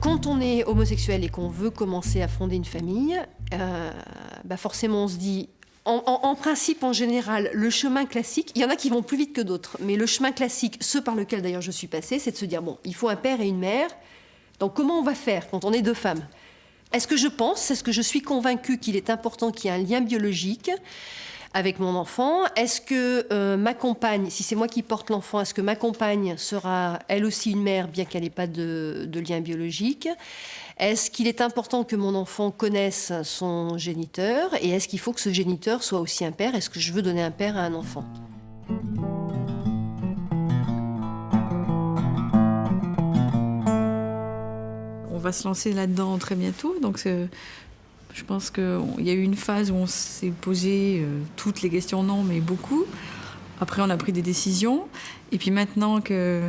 Quand on est homosexuel et qu'on veut commencer à fonder une famille, forcément on se dit, en principe, en général, le chemin classique, il y en a qui vont plus vite que d'autres, mais le chemin classique, ce par lequel d'ailleurs je suis passée, c'est de se dire, bon, il faut un père et une mère, donc comment on va faire quand on est deux femmes ? Est-ce que je suis convaincue qu'il est important qu'il y ait un lien biologique avec mon enfant? Est-ce que ma compagne, si c'est moi qui porte l'enfant, est-ce que ma compagne sera elle aussi une mère, bien qu'elle n'ait pas de lien biologique? Est-ce qu'il est important que mon enfant connaisse son géniteur? Et est-ce qu'il faut que ce géniteur soit aussi un père? Est-ce que je veux donner un père à un enfant? On va se lancer là-dedans très bientôt, donc je pense qu'il y a eu une phase où on s'est posé toutes les questions, non, mais beaucoup. Après, on a pris des décisions. Et puis maintenant que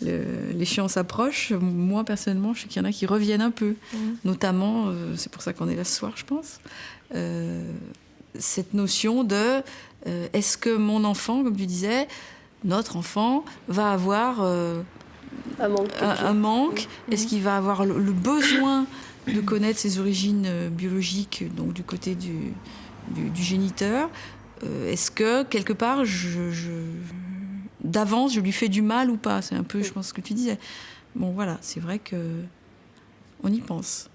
l'échéance approche, moi, personnellement, je sais qu'il y en a qui reviennent un peu. Notamment, c'est pour ça qu'on est là ce soir, je pense, cette notion de est-ce que mon enfant, comme tu disais, notre enfant, va avoir un manque. Est-ce qu'il va avoir le besoin de connaître ses origines biologiques, donc du côté du géniteur? Est-ce que, quelque part, d'avance, je lui fais du mal ou pas? C'est un peu, je pense, ce que tu disais. Bon, voilà, c'est vrai qu'on y pense.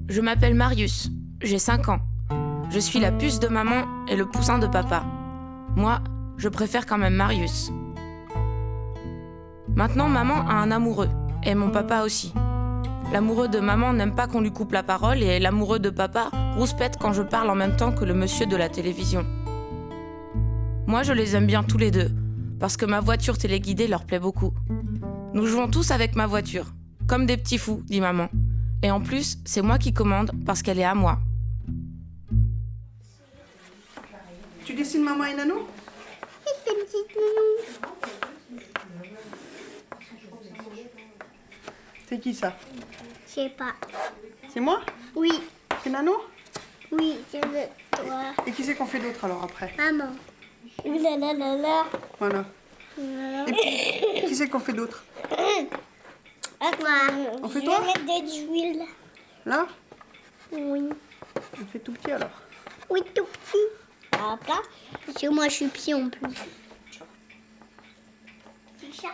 Je m'appelle Marius, j'ai 5 ans. Je suis la puce de maman et le poussin de papa. Moi, je préfère quand même Marius. Maintenant, maman a un amoureux, et mon papa aussi. L'amoureux de maman n'aime pas qu'on lui coupe la parole, et l'amoureux de papa rouspète quand je parle en même temps que le monsieur de la télévision. Moi, je les aime bien tous les deux, parce que ma voiture téléguidée leur plaît beaucoup. Nous jouons tous avec ma voiture, comme des petits fous, dit maman. Et en plus, c'est moi qui commande, parce qu'elle est à moi. Tu dessines maman et Nanou? C'est une petite nounou. C'est qui ça? Je sais pas. C'est moi? Oui, C'est Nanou? oui, c'est toi. Et qui c'est qu'on fait d'autre alors après? Maman. Ouh là là là là. Voilà. Voilà. Et qui c'est qu'on fait d'autre? À toi. On fait Je toi? vais mettre de l'huile. Là? Oui. On fait tout petit alors. Oui, tout petit. Hop là. Parce que moi, je suis petit en plus. Petit chat.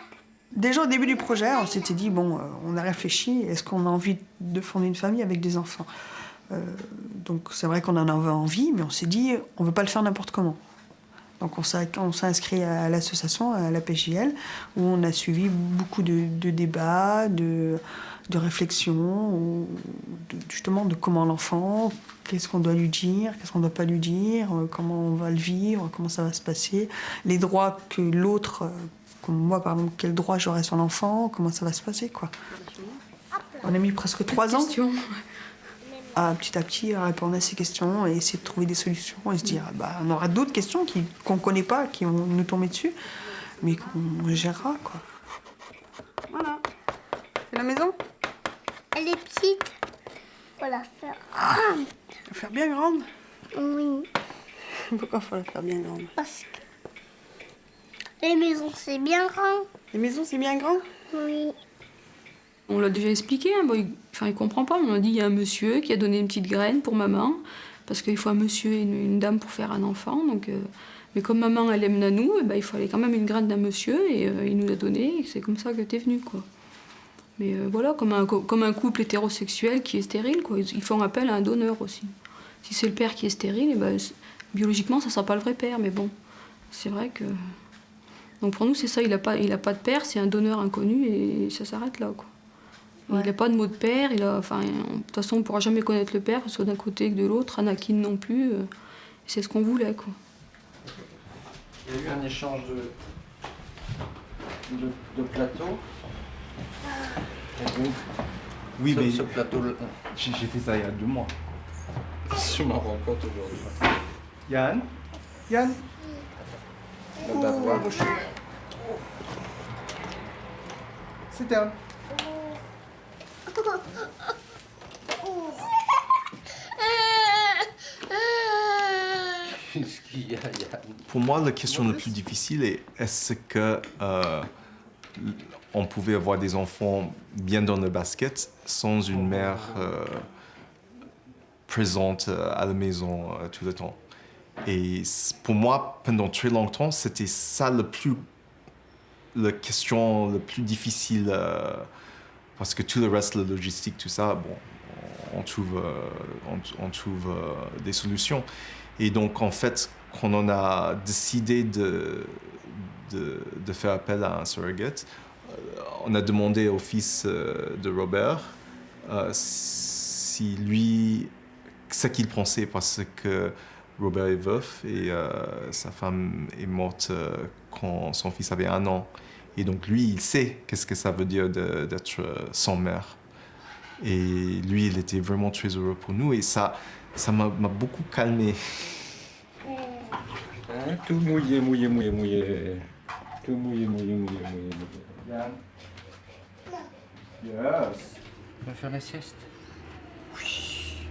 Déjà au début du projet, on s'était dit, bon, on a réfléchi, est-ce qu'on a envie de fonder une famille avec des enfants? Donc c'est vrai qu'on en avait envie, mais on s'est dit, on ne veut pas le faire n'importe comment. Donc on s'est inscrit à l'association, à la PJL, où on a suivi beaucoup de débats, de réflexions, justement de comment l'enfant, qu'est-ce qu'on doit lui dire, qu'est-ce qu'on ne doit pas lui dire, comment on va le vivre, comment ça va se passer, les droits que l'autre, comme moi par exemple, quel droit j'aurai sur l'enfant, comment ça va se passer, quoi. On a mis presque 3 ans à petit répondre à ces questions et essayer de trouver des solutions et se dire on aura d'autres questions qu'on ne connaît pas, qui vont nous tomber dessus, mais qu'on gérera, quoi. Voilà. C'est la maison? Elle est petite. Faut la faire. Faut la faire bien grande. Oui. Pourquoi faut la faire bien grande? Parce que les maisons, c'est bien grand. Les maisons, c'est bien grand? Oui. On l'a déjà expliqué, hein. Il comprend pas, mais on a dit il y a un monsieur qui a donné une petite graine pour maman, parce qu'il faut un monsieur et une dame pour faire un enfant. Donc, mais comme maman elle aime Nanou, il fallait quand même une graine d'un monsieur, et il nous l'a donné, et c'est comme ça que t'es venu, quoi. Mais voilà, comme un couple hétérosexuel qui est stérile, quoi. Ils font appel à un donneur aussi. Si c'est le père qui est stérile, biologiquement ça sera pas le vrai père, mais bon, c'est vrai que... Donc pour nous c'est ça, il a pas de père, c'est un donneur inconnu, et ça s'arrête là, quoi. Ouais. Il n'a pas de mot de père, de toute façon on ne pourra jamais connaître le père, que ce soit d'un côté que de l'autre, Anakin non plus, c'est ce qu'on voulait, quoi. Il y a eu un échange de plateaux. Donc, oui, mais ce plateau-là, j'ai fait ça il y a 2 mois. je m'en rends compte aujourd'hui. Yann? Le bavoir. Sit down. Qu'est-ce qu'il y a, Yann? Pour moi, la question la plus difficile est est-ce que on pouvait avoir des enfants bien dans le basket sans une mère présente à la maison tout le temps. Et pour moi, pendant très longtemps, c'était ça la question la plus difficile parce que tout le reste, la logistique, tout ça, bon, on trouve des solutions. Et donc, en fait, quand on a décidé de faire appel à un surrogate, on a demandé au fils de Robert si lui, ce qu'il pensait, parce que Robert est veuf et sa femme est morte quand son fils avait 1 an. Et donc lui, il sait qu'est-ce que ça veut dire d'être sans mère. Et lui, il était vraiment très heureux pour nous et ça m'a beaucoup calmé. Hein, tout mouillé. Tout mouillé. Yann. Yes. On va faire la sieste? Oui.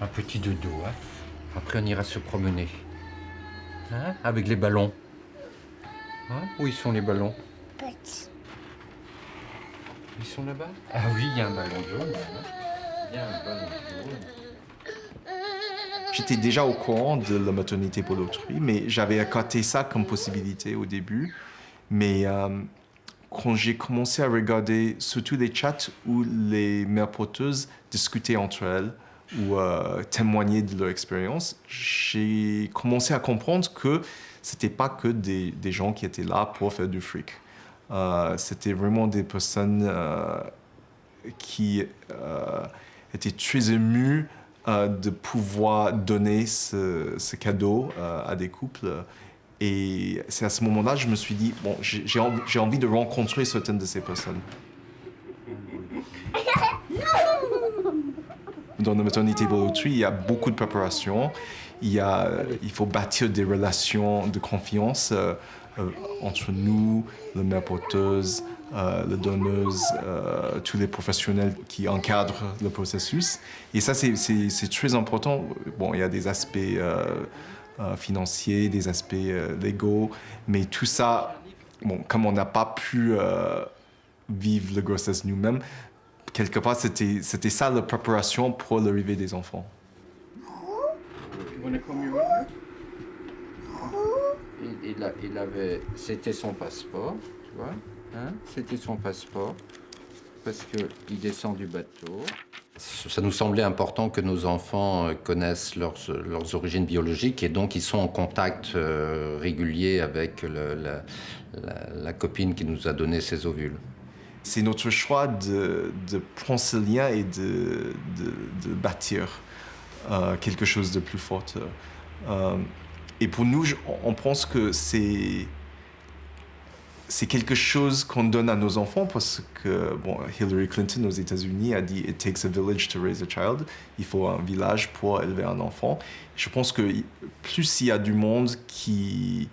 Un petit dodo, hein. Après, on ira se promener. Hein? Avec les ballons. Hein? Où ils sont les ballons? Petit. Ils sont là-bas? Ah oui, il y a un ballon jaune. Il y a un ballon jaune. J'étais déjà au courant de la maternité pour l'autrui, mais j'avais accoté ça comme possibilité au début. Mais quand j'ai commencé à regarder surtout les chats où les mères porteuses discutaient entre elles ou témoignaient de leur expérience, j'ai commencé à comprendre que c'était pas que des gens qui étaient là pour faire du fric. C'était vraiment des personnes qui étaient très émues de pouvoir donner ce cadeau à des couples. Et c'est à ce moment-là que je me suis dit, bon, j'ai envie de rencontrer certaines de ces personnes. Dans la maternité pour l'autrui, il y a beaucoup de préparation. Il faut bâtir des relations de confiance entre nous, la mère porteuse, la donneuse, tous les professionnels qui encadrent le processus. Et ça, c'est très important. Bon, il y a des aspects financiers, des aspects légaux, mais tout ça, bon, comme on n'a pas pu vivre la grossesse nous-mêmes, quelque part, c'était ça la préparation pour l'arrivée des enfants. Il avait, c'était son passeport, tu vois, hein? C'était son passeport, parce qu'il descend du bateau. Ça nous semblait important que nos enfants connaissent leurs origines biologiques et donc ils sont en contact régulier avec la copine qui nous a donné ses ovules. C'est notre choix de prendre ce lien et de bâtir quelque chose de plus fort. Et pour nous, on pense que c'est quelque chose qu'on donne à nos enfants parce que bon, Hillary Clinton aux États-Unis a dit « It takes a village to raise a child ». Il faut un village pour élever un enfant. Je pense que plus il y a du monde qui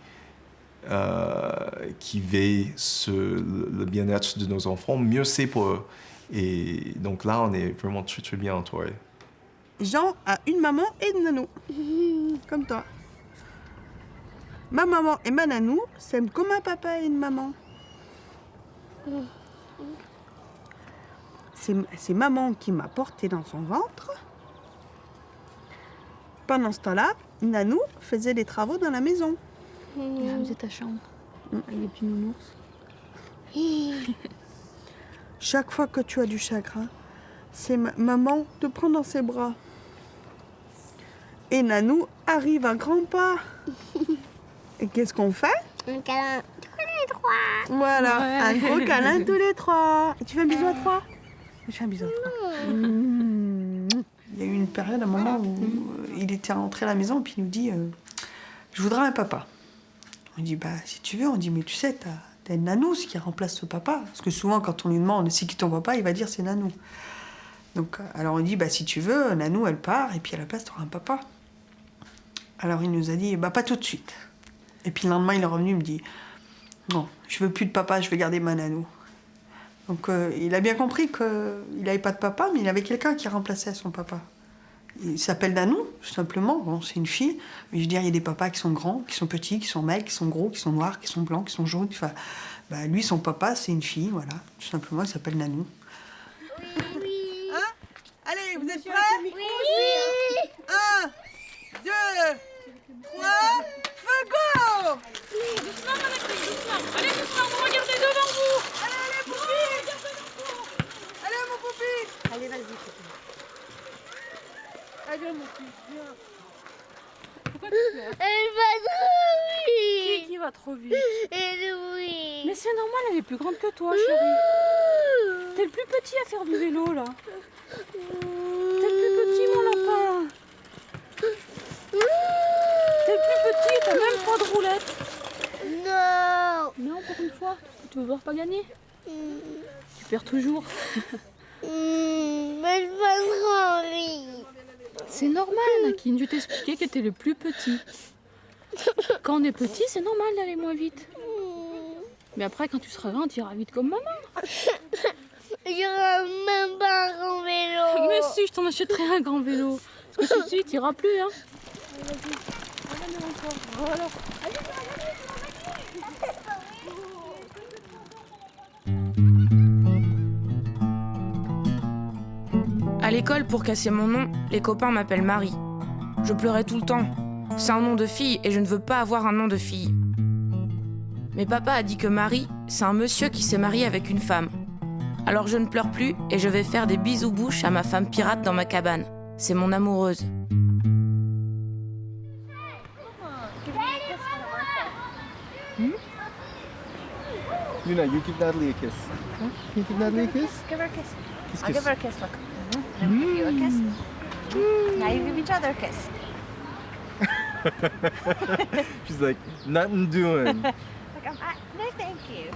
veille sur le bien-être de nos enfants, mieux c'est pour eux. Et donc là, on est vraiment très, très bien entourés. Jean a une maman et une nanou, comme toi. Ma maman et ma nanou s'aiment comme un papa et une maman. C'est maman qui m'a portée dans son ventre. Pendant ce temps-là, nanou faisait des travaux dans la maison. Il faisait ta chambre avec des petits nounours. Chaque fois que tu as du chagrin, c'est maman te prend dans ses bras. Et nanou arrive à grands pas. Et qu'est-ce qu'on fait? Un câlin tous les trois. Voilà, ouais. Un gros câlin tous les trois. Et tu fais un bisou à trois? Je fais un bisou à trois. Il y a eu une période, un moment où il était rentré à la maison et puis il nous dit je voudrais un papa. On dit bah si tu veux, on dit mais tu sais, t'as une nanou qui remplace ce papa. Parce que souvent quand on lui demande c'est qui ton papa, il va dire c'est nanou. Donc alors on dit bah si tu veux, nanou elle part et puis à la place t'auras un papa. Alors il nous a dit bah pas tout de suite. Et puis le lendemain, il est revenu, il me dit « Non, je veux plus de papa, je vais garder ma nanou. » Donc il a bien compris qu'il n'avait pas de papa, mais il avait quelqu'un qui remplaçait son papa. Il s'appelle Nanou, tout simplement. Bon, c'est une fille, mais je veux dire, il y a des papas qui sont grands, qui sont petits, qui sont maigres, qui sont gros, qui sont noirs, qui sont blancs, qui sont jaunes. Enfin, bah, lui, son papa, c'est une fille, voilà. Tout simplement, il s'appelle Nanou. Oui. Hein? Allez, vous êtes prêts? Oui. 1, 2, 3, feu go! Doucement, doucement. Allez, doucement, vous regardez devant vous. Allez, Poupi! Allez, mon Poupi! Allez, vas-y, Poupi. Allez, mon fils, viens. Pourquoi tu pleures? Elle va trop vite. Qui va trop vite? Elle, oui. Mais c'est normal, elle est plus grande que toi, chérie. T'es le plus petit à faire du vélo, là. T'es le plus petit, mon lapin. T'es le plus petit et t'as même pas de roulette. Non. Non, pour une fois, tu veux voir pas gagner? Tu perds toujours. Mais je vais trop vite. C'est normal, Nakine, je t'ai expliqué que t'es le plus petit. Quand on est petit, c'est normal d'aller moins vite. Mais après, quand tu seras grand, tu iras vite comme maman. J'aurai même pas un grand vélo. Mais si, je t'en achèterai un grand vélo. Parce que tout de suite, tu iras plus, hein. Voilà. À l'école, pour casser mon nom, les copains m'appellent Marie. Je pleurais tout le temps. C'est un nom de fille et je ne veux pas avoir un nom de fille. Mais papa a dit que Marie, c'est un monsieur qui s'est marié avec une femme. Alors je ne pleure plus et je vais faire des bisous bouches à ma femme pirate dans ma cabane. C'est mon amoureuse. Luna, you give Natalie a kiss. Can you give Natalie a kiss? Give her a kiss. Kiss, I'll kiss. give her a kiss, look. Now we give you a kiss. Now you give each other a kiss. She's like, nothing doing. Like, no, thank you.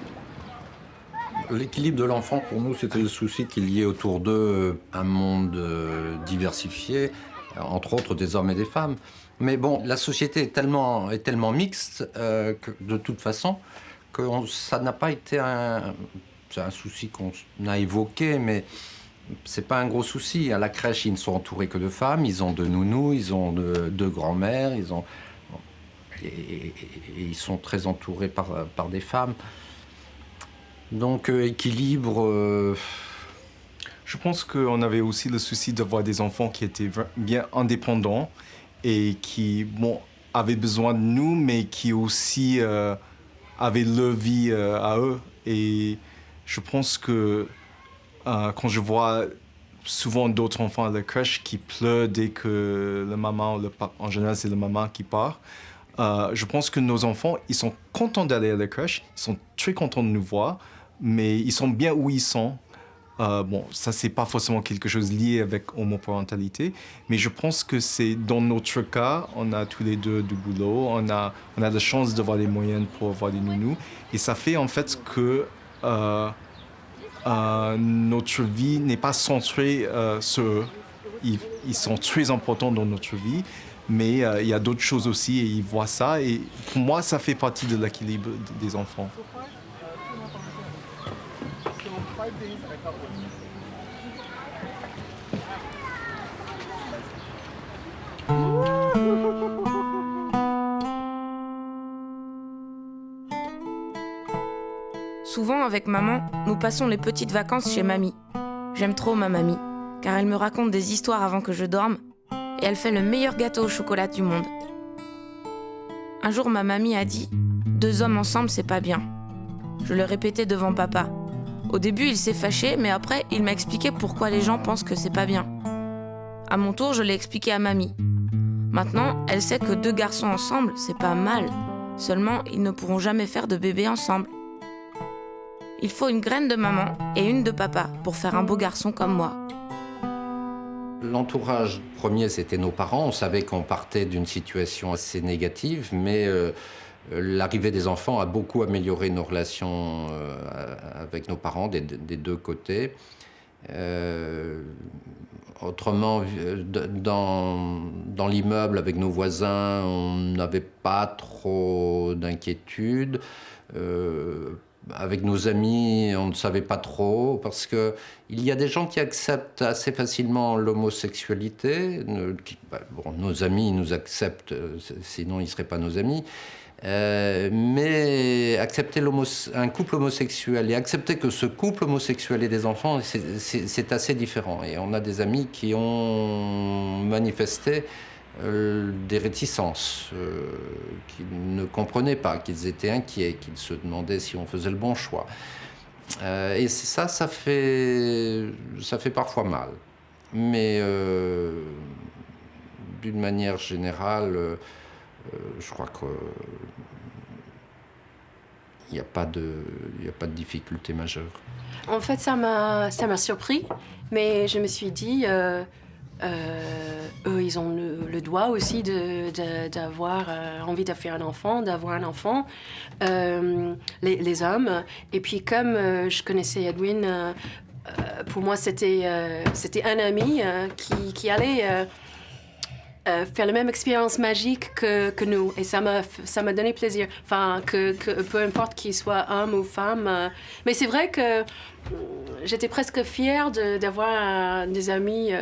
L'équilibre de l'enfant, pour nous, c'était le souci qu'il y ait autour d'eux un monde diversifié, entre autres des hommes et des femmes. Mais bon, la société est tellement mixte que, de toute façon, que ça n'a pas été c'est un souci qu'on a évoqué, mais c'est pas un gros souci. À la crèche, ils ne sont entourés que de femmes, ils ont de nounous, ils ont de grand-mères, et ils sont très entourés par des femmes. Donc, équilibre... Je pense qu'on avait aussi le souci d'avoir des enfants qui étaient bien indépendants et qui, bon, avaient besoin de nous, mais qui aussi avaient leur vie à eux. Et je pense que quand je vois souvent d'autres enfants à la crèche qui pleurent dès que le maman, ou le papa, en général c'est le maman qui part, je pense que nos enfants, ils sont contents d'aller à la crèche, ils sont très contents de nous voir, mais ils sont bien où ils sont. Bon, ça, c'est pas forcément quelque chose lié avec homoparentalité, mais je pense que c'est dans notre cas, on a tous les deux du boulot, on a la chance d'avoir les moyens pour avoir des nounous, et ça fait en fait que notre vie n'est pas centrée sur eux. Ils sont très importants dans notre vie, mais il y a d'autres choses aussi, et ils voient ça, et pour moi, ça fait partie de l'équilibre des enfants. Souvent, avec maman, nous passons les petites vacances chez mamie. J'aime trop ma mamie, car elle me raconte des histoires avant que je dorme, et elle fait le meilleur gâteau au chocolat du monde. Un jour, ma mamie a dit « 2 hommes ensemble, c'est pas bien ». Je le répétais devant papa. Au début, il s'est fâché, mais après, il m'a expliqué pourquoi les gens pensent que c'est pas bien. À mon tour, je l'ai expliqué à mamie. Maintenant, elle sait que 2 garçons ensemble, c'est pas mal. Seulement, ils ne pourront jamais faire de bébé ensemble. Il faut une graine de maman et une de papa pour faire un beau garçon comme moi. L'entourage premier, c'était nos parents. On savait qu'on partait d'une situation assez négative, mais l'arrivée des enfants a beaucoup amélioré nos relations avec nos parents des 2 côtés. Autrement, dans l'immeuble avec nos voisins, on n'avait pas trop d'inquiétude. avec nos amis, on ne savait pas trop, parce qu'il y a des gens qui acceptent assez facilement l'homosexualité. Nos amis nous acceptent, sinon ils ne seraient pas nos amis. Mais accepter un couple homosexuel et accepter que ce couple homosexuel ait des enfants, c'est assez différent. Et on a des amis qui ont manifesté des réticences, qu'ils ne comprenaient pas, qu'ils étaient inquiets, qu'ils se demandaient si on faisait le bon choix. Et ça fait parfois mal. Mais d'une manière générale, je crois qu'il n'y a pas de difficulté majeure. En fait, ça m'a surpris, mais je me suis dit, eux, ils ont le droit aussi d'avoir envie de faire un enfant, d'avoir un enfant, les hommes. Et puis, comme je connaissais Edwin, pour moi, c'était un ami qui allait faire la même expérience magique que nous. Et ça m'a donné plaisir. Enfin, que peu importe qu'il soit homme ou femme. Mais c'est vrai que j'étais presque fière d'avoir des amis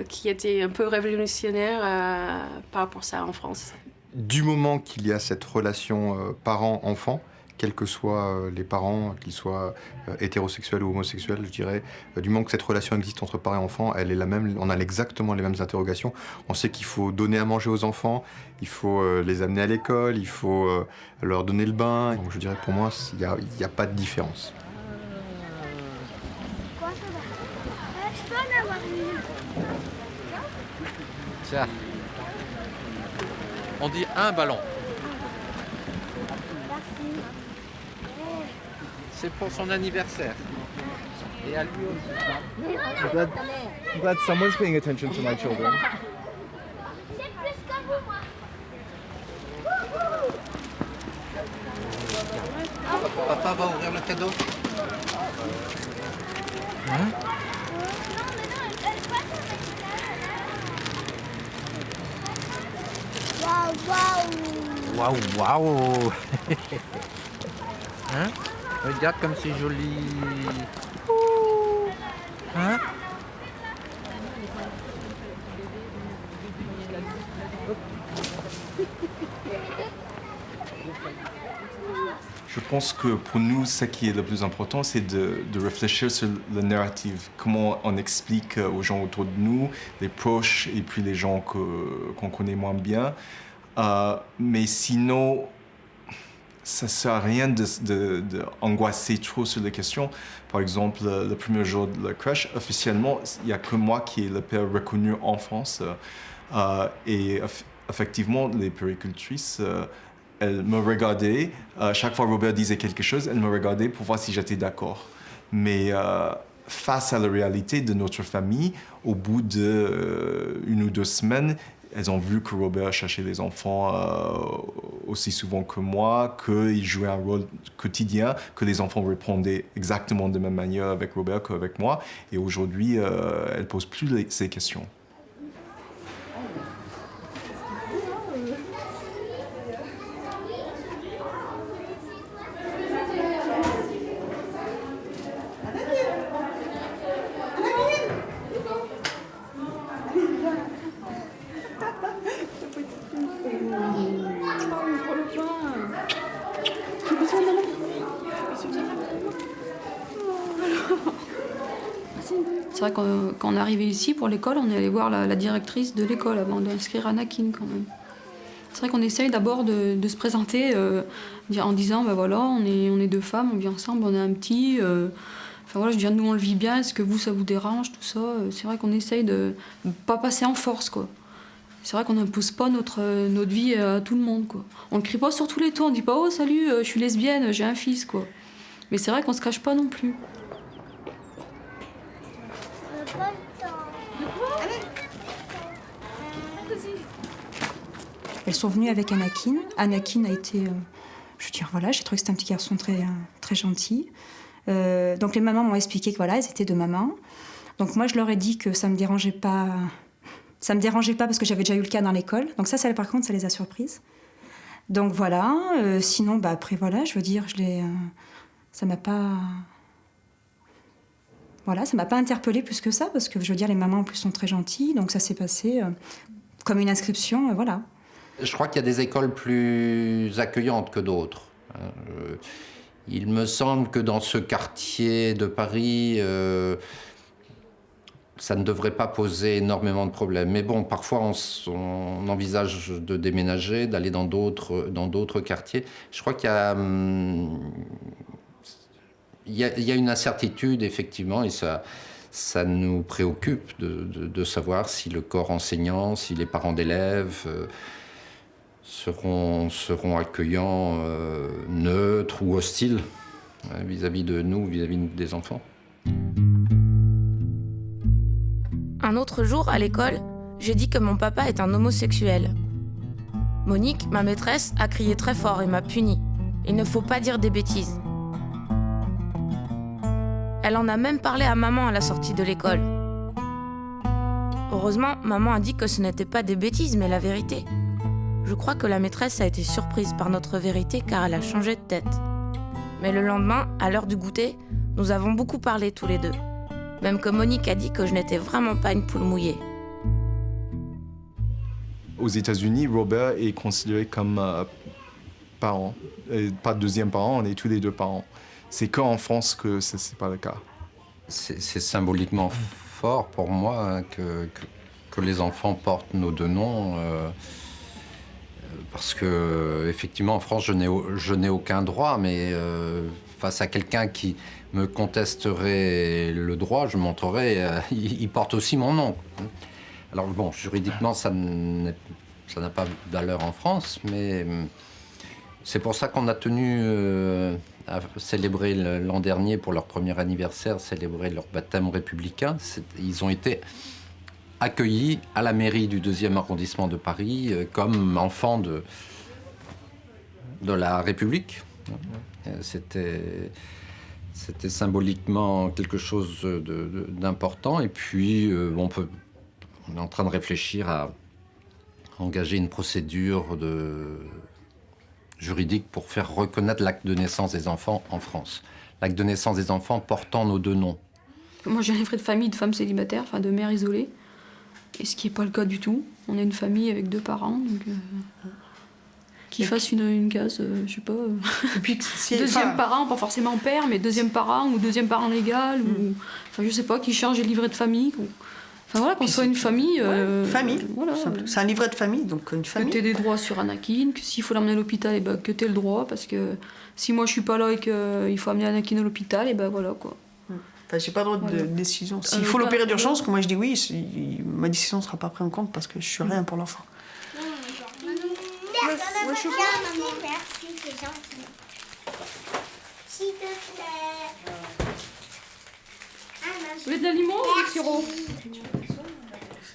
qui étaient un peu révolutionnaires par rapport à ça en France. Du moment qu'il y a cette relation parent-enfant, quels que soient les parents, qu'ils soient hétérosexuels ou homosexuels, je dirais, du moment que cette relation existe entre parents et enfants, elle est la même, on a exactement les mêmes interrogations. On sait qu'il faut donner à manger aux enfants, il faut les amener à l'école, il faut leur donner le bain. Donc je dirais pour moi, il n'y a pas de différence. Tiens, on dit un ballon. C'est pour son anniversaire. Et à lui aussi. I'm glad someone's paying attention to my children. Papa va ouvrir le cadeau. Hein? Waouh, waouh. Hein? Regarde comme c'est joli. Hein? Je pense que pour nous, ce qui est le plus important, c'est de réfléchir sur le narrative. Comment on explique aux gens autour de nous, les proches et puis les gens qu'on connaît moins bien. Mais sinon, ça ne sert à rien d'angoisser trop sur les questions. Par exemple, le premier jour de la crèche, officiellement, il n'y a que moi qui est le père reconnu en France. Et effectivement, les puéricultrices, elles me regardaient. Chaque fois que Robert disait quelque chose, elles me regardaient pour voir si j'étais d'accord. Mais face à la réalité de notre famille, au bout d'1 ou 2 semaines, elles ont vu que Robert cherchait les enfants aussi souvent que moi, qu'il jouait un rôle quotidien, que les enfants répondaient exactement de la même manière avec Robert qu'avec moi. Et aujourd'hui, elles ne posent plus ces questions. C'est vrai que quand on est arrivé ici pour l'école, on est allé voir la directrice de l'école avant d'inscrire Anakin quand même. C'est vrai qu'on essaye d'abord de se présenter en disant ben voilà, on est 2 femmes, on vit ensemble, on a un petit. Enfin voilà, je veux dire, nous on le vit bien, est-ce que vous ça vous dérange, tout ça. C'est vrai qu'on essaye de ne pas passer en force, quoi. C'est vrai qu'on n'impose pas notre vie à tout le monde, quoi. On ne crie pas sur tous les toits, on ne dit pas oh salut, je suis lesbienne, j'ai un fils, quoi. Mais c'est vrai qu'on ne se cache pas non plus. Elles sont venues avec Anakin. Anakin a été, je veux dire, voilà, j'ai trouvé que c'était un petit garçon très, très gentil. Donc les mamans m'ont expliqué que voilà, elles étaient 2 mamans. Donc moi, je leur ai dit que ça me dérangeait pas. Ça me dérangeait pas parce que j'avais déjà eu le cas dans l'école. Donc ça par contre, ça les a surprises. Donc voilà. Sinon, après voilà, je veux dire, ça m'a pas... Voilà, ça m'a pas interpellée plus que ça, parce que je veux dire, les mamans en plus sont très gentilles, donc ça s'est passé comme une inscription, voilà. Je crois qu'il y a des écoles plus accueillantes que d'autres. Il me semble que dans ce quartier de Paris, ça ne devrait pas poser énormément de problèmes. Mais bon, parfois on envisage de déménager, d'aller dans d'autres quartiers. Je crois qu'il y a... Il y a une incertitude, effectivement, et ça nous préoccupe de savoir si le corps enseignant, si les parents d'élèves seront accueillants, neutres ou hostiles vis-à-vis de nous, vis-à-vis des enfants. Un autre jour, à l'école, j'ai dit que mon papa est un homosexuel. Monique, ma maîtresse, a crié très fort et m'a puni. Il ne faut pas dire des bêtises. Elle en a même parlé à maman à la sortie de l'école. Heureusement, maman a dit que ce n'était pas des bêtises, mais la vérité. Je crois que la maîtresse a été surprise par notre vérité car elle a changé de tête. Mais le lendemain, à l'heure du goûter, nous avons beaucoup parlé tous les deux. Même que Monique a dit que je n'étais vraiment pas une poule mouillée. Aux États-Unis, Robert est considéré comme parent. Pas deuxième parent, on est tous les deux parents. C'est qu'en France que ce n'est pas le cas. C'est symboliquement fort pour moi que les enfants portent nos deux noms. Parce que, effectivement, en France, je n'ai aucun droit, mais face à quelqu'un qui me contesterait le droit, je montrerai, il porte aussi mon nom. Alors bon, juridiquement, ça n'a pas de valeur en France, mais c'est pour ça qu'on a tenu à célébrer l'an dernier, pour leur premier anniversaire, célébrer leur baptême républicain. Ils ont été accueillis à la mairie du 2e arrondissement de Paris comme enfants de la République. C'était symboliquement quelque chose d'important. Et puis, on est en train de réfléchir à engager une procédure juridique pour faire reconnaître l'acte de naissance des enfants en France. L'acte de naissance des enfants portant nos deux noms. Moi, j'ai un livret de famille de femmes célibataires, enfin de mères isolées. Et ce qui n'est pas le cas du tout. On est une famille avec 2 parents, donc qu'ils fassent une case, je sais pas. Et puis, deuxième parent, pas forcément père, mais deuxième parent ou deuxième parent légal, ou enfin je sais pas, qui change les livrets de famille. Enfin voilà, qu'on soit une famille. Famille. Voilà. C'est un livret de famille, donc une famille. Que tu aies des droits sur Anakin, que s'il faut l'emmener à l'hôpital, et ben, que tu aies le droit, parce que si moi je suis pas là et qu'il faut amener Anakin à l'hôpital, et ben voilà quoi. Enfin, j'ai pas le droit de décision. S'il faut l'opérer d'urgence, que moi je dis oui, ma décision ne sera pas prise en compte parce que je suis rien pour l'enfant. Merci, c'est gentil. S'il te plaît. Vous voulez de la limon ou du sirop?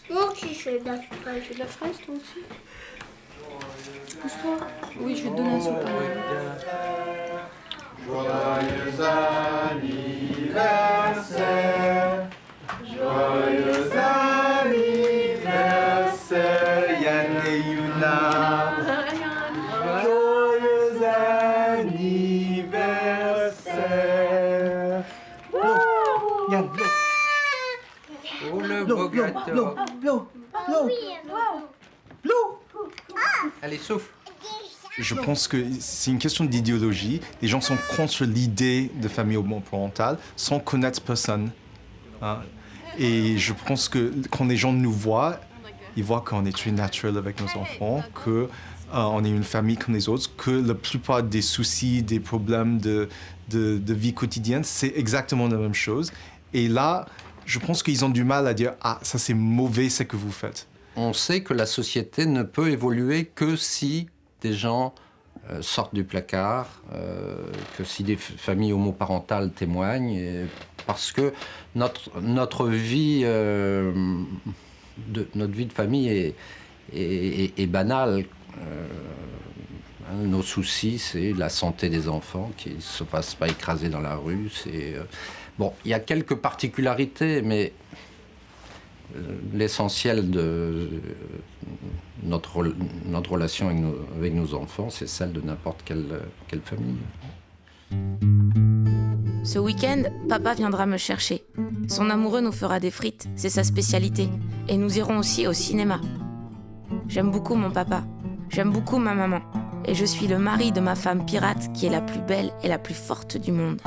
Moi aussi, je fais de la fraise. Tu fais de la fraise, toi aussi? Pousse-toi. Oui, je vais te donner un sopalin. Joyeux anniversaire, joyeux anniversaire, Yann et Yuna. Joyeux anniversaire. Yann, Oh, le beau gâteau. Allez, souffle. Je pense que c'est une question d'idéologie. Les gens sont contre l'idée de famille homoparentale sans connaître personne. Hein. Et je pense que quand les gens nous voient, ils voient qu'on est très naturel avec nos enfants, qu'on est une famille comme les autres, que la plupart des soucis, des problèmes de vie quotidienne, c'est exactement la même chose. Et là, je pense qu'ils ont du mal à dire « Ah, ça c'est mauvais ce que vous faites ». On sait que la société ne peut évoluer que si des gens sortent du placard, que si des familles homoparentales témoignent, parce que notre vie de famille est banale. Nos soucis, c'est la santé des enfants, qu'ils ne se fassent pas écraser dans la rue. Bon, il y a quelques particularités, mais l'essentiel de notre relation avec nos enfants, c'est celle de n'importe quelle famille. Ce week-end, papa viendra me chercher. Son amoureux nous fera des frites, c'est sa spécialité. Et nous irons aussi au cinéma. J'aime beaucoup mon papa. J'aime beaucoup ma maman. Et je suis le mari de ma femme pirate qui est la plus belle et la plus forte du monde.